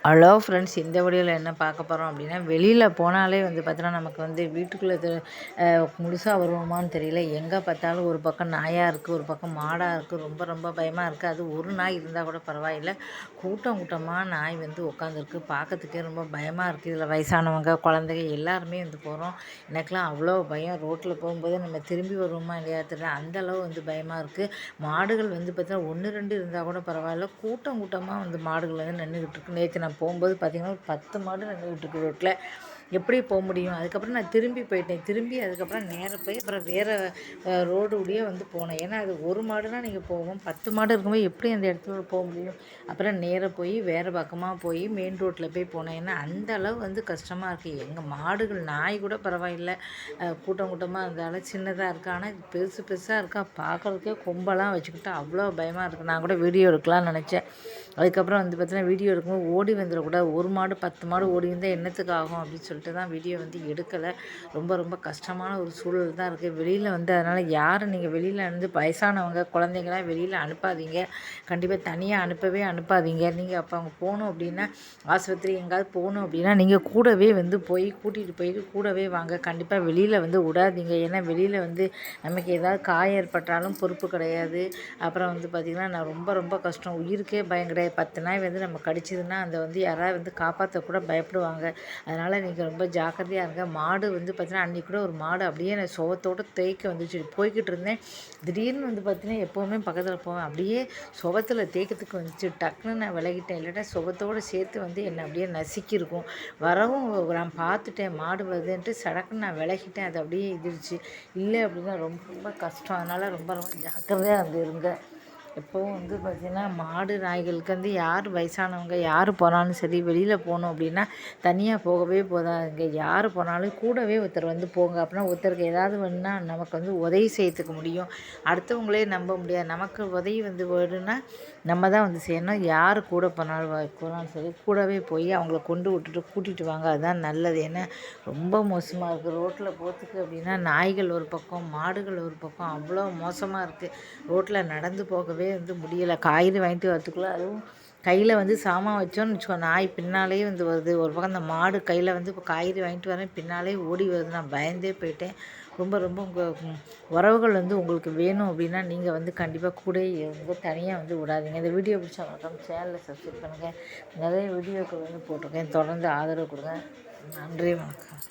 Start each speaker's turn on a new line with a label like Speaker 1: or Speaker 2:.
Speaker 1: Hello friends, இந்த வீடியோவில் என்ன பார்க்க போகிறோம் அப்படின்னா, வெளியில் போனாலே வந்து பார்த்தோன்னா நமக்கு வந்து வீட்டுக்குள்ளே முழுசாக வருவோமான்னு தெரியல. எங்கே பார்த்தாலும் ஒரு பக்கம் நாயாக இருக்குது, ஒரு பக்கம் மாடாக இருக்குது. ரொம்ப ரொம்ப பயமாக இருக்குது. அது ஒரு நாய் இருந்தால் கூட பரவாயில்லை, கூட்டம் கூட்டமாக நாய் வந்து உட்காந்துருக்கு. பார்க்கறதுக்கே ரொம்ப பயமாக இருக்குது. இதில் வயசானவங்க, குழந்தைங்க எல்லாருமே வந்து போகிறோம். எனக்கெலாம் அவ்வளோ பயம். ரோட்டில் போகும்போது நம்ம திரும்பி வருவோமா இல்லையா தெரியல, அந்தளவு வந்து பயமாக இருக்குது. மாடுகள் வந்து பார்த்தா 1 2 இருந்தால் கூட பரவாயில்ல, கூட்டம் கூட்டமாக வந்து மாடுகள் வந்து நின்றுக்கிட்டு இருக்கு. நேற்று நான் போகும்போது பார்த்திங்கன்னா ஒரு 10 மாடு நின்றுக்கிட்டு இருக்கு ரோட்டில். எப்படி போக முடியும்? அதுக்கப்புறம் நான் திரும்பி போயிட்டேன். திரும்பி அதுக்கப்புறம் நேராக போய் அப்புறம் வேறு ரோடு வழியே வந்து போனேன். ஏன்னா அது ஒரு மாடுனா நீங்கள் போவோம், 10 மாடு இருக்கும்போது எப்படி அந்த இடத்துல போக முடியும்? அப்புறம் நேராக போய் வேறு பக்கமாக போய் மெயின் ரோட்டில் போய் போனேன். ஏன்னா அந்த அளவு வந்து கஷ்டமாக இருக்குது. எங்கள் மாடுகள் நாய் கூட பரவாயில்லை, கூட்டம் கூட்டமாக இருந்தாலும் சின்னதாக இருக்குது. ஆனால் பெருசு பெருசாக இருக்கா, பார்க்குறதுக்கே கொம்பெல்லாம் வச்சுக்கிட்டு அவ்வளோ பயமாக இருக்குது. நான் கூட வீடியோ எடுக்கலாம்னு நினச்சேன். அதுக்கப்புறம் வந்து பார்த்தீங்கன்னா வீடியோ எடுக்கும்போது ஓடி வந்துடக்கூடாது, ஒரு மாடு 10 மாடு ஓடி இருந்தால் என்னத்துக்கு ஆகும் அப்படின்னு சொல்லிட்டு தான் வீடியோ வந்து எடுக்கலை. ரொம்ப ரொம்ப கஷ்டமான ஒரு சூழல் தான் இருக்குது வெளியில் வந்து. அதனால் யாரும் நீங்கள் வெளியில் வந்து வயசானவங்க, குழந்தைங்களாம் வெளியில் அனுப்பாதீங்க. கண்டிப்பாக தனியாக அனுப்பாதீங்க. நீங்கள் அப்போ அவங்க போகணும் அப்படின்னா, ஆஸ்பத்திரி எங்கேயாவது போகணும் அப்படின்னா நீங்கள் கூடவே வந்து போய் கூட்டிகிட்டு போயிட்டு கூடவே வாங்க. கண்டிப்பாக வெளியில் வந்து விடாதீங்க. ஏன்னா வெளியில் வந்து நமக்கு ஏதாவது காயம் ஏற்பட்டாலும் பொறுப்பு கிடையாது. அப்புறம் வந்து பார்த்திங்கன்னா நான் ரொம்ப ரொம்ப கஷ்டம், உயிருக்கே பயம் கிடையாது. 10 நாய் வந்து நம்ம கடிச்சிதுன்னா அந்த வந்து யாராவது வந்து காப்பாற்றக்கூட பயப்படுவாங்க. அதனால் நீங்கள் ரொம்ப ஜாக்கிரதையாக இருங்க. மாடு வந்து பார்த்தீங்கன்னா அன்றைக்கி கூட ஒரு மாடு அப்படியே நான் சுவத்தோடு தேய்க்க வந்துச்சு. போய்கிட்டு இருந்தேன், திடீர்னு வந்து பார்த்தீங்கன்னா எப்போவுமே பக்கத்தில் போவேன், அப்படியே சுவத்தில் தேய்க்கிறதுக்கு வந்துச்சு. டக்குன்னு நான் விலகிட்டேன், இல்லாட்டா சுவத்தோடு சேர்த்து வந்து என்னை அப்படியே நசுக்கியிருக்கும். வரவும் நான் பார்த்துட்டேன் மாடு வருதுன்ட்டு, சடக்குன்னு நான் விலகிட்டேன். அது அப்படியே எதிர்ச்சு இல்லை அப்படின்னா ரொம்ப ரொம்ப கஷ்டம். அதனால் ரொம்ப ரொம்ப ஜாக்கிரதையாக வந்து இருங்க. எப்போவும் வந்து பார்த்திங்கன்னா மாடு நாய்களுக்கு வந்து யார் வயசானவங்க யார் போனாலும் சரி, வெளியில் போகணும் அப்படின்னா தனியாக போகவே போதாதுங்க. யார் போனாலும் கூடவே ஒருத்தர் வந்து போங்க. அப்படின்னா ஒருத்தருக்கு ஏதாவது வேணுன்னா நமக்கு வந்து உதவி செய்யறதுக்கு முடியும். அடுத்தவங்களே நம்ப முடியாது. நமக்கு உதவி வந்து வேணும்னா நம்ம தான் வந்து செய்யணும். யார் கூட போனாலும் சரி, கூடவே போய் அவங்கள கொண்டு விட்டுட்டு கூட்டிகிட்டு வாங்க. அதுதான் நல்லது. ஏன்னா ரொம்ப மோசமாக இருக்குது ரோட்டில் போகிறதுக்கு அப்படின்னா. நாய்கள் ஒரு பக்கம், மாடுகள் ஒரு பக்கம், அவ்வளோ மோசமாக இருக்குது. ரோட்டில் நடந்து போகவே வந்து முடியலை. காய்கறி வாங்கிட்டு வரத்துக்குள்ளே, அதுவும் கையில் வந்து சாமான் வச்சோன்னு வச்சுக்கோ, நாய் பின்னாலே வந்து வருது. ஒரு பக்கம் அந்த மாடு கையில் வந்து இப்போ காய்கறி வாங்கிட்டு வரேன் பின்னாலே ஓடி வருது. நான் பயந்தே போயிட்டேன். ரொம்ப ரொம்ப உங்கள் உறவுகள் வந்து உங்களுக்கு வேணும் அப்படின்னா நீங்கள் வந்து கண்டிப்பாக கூட இருந்து தனியாக வந்து விடாதீங்க. இந்த வீடியோ பிடிச்சா மறக்காம சேனலை சப்ஸ்கிரைப் பண்ணுங்கள். நிறைய வீடியோக்கள் வந்து போட்டிருக்கேன், தொடர்ந்து ஆதரவு கொடுங்க. நன்றி, வணக்கம்.